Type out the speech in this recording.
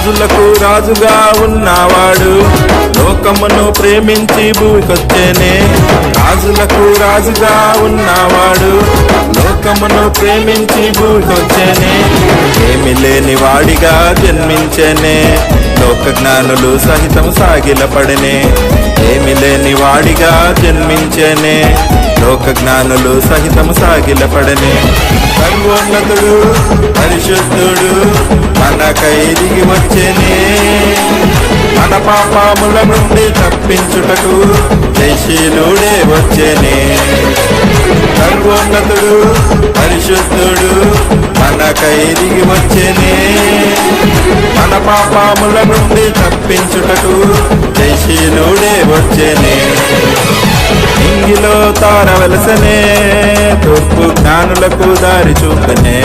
రాజులకు రాజుగా ఉన్నవాడు లోకమును ప్రేమించి భూమికొచ్చేనే. రాజులకు రాజుగా ఉన్నవాడు లోకమును ప్రేమించి భూమికొచ్చేనే. ఏమి లేని వాడిగా జన్మించేనే, లోక జ్ఞానులు సహితం సాగిలపడనే. ఏమి లేని వాడిగా జన్మించేనే, లోక జ్ఞానులు సహితం సాగిలపడనే. సర్వోన్నతుడు పరిశుద్ధుడు మనకై దిగి వచ్చేనే. మన పాపముల నుండి తప్పించుటకు జయశీలుడే వచ్చేనే. సర్వోన్నతుడు పరిశుద్ధుడు మనకై దిగి వచ్చేనే. మన పాపముల నుండి తప్పించుటకు జయశీలుడే వచ్చేనే. ఇంగిలో తారవలసనే, తూర్పు జ్ఞానులకు దారి చూపనే.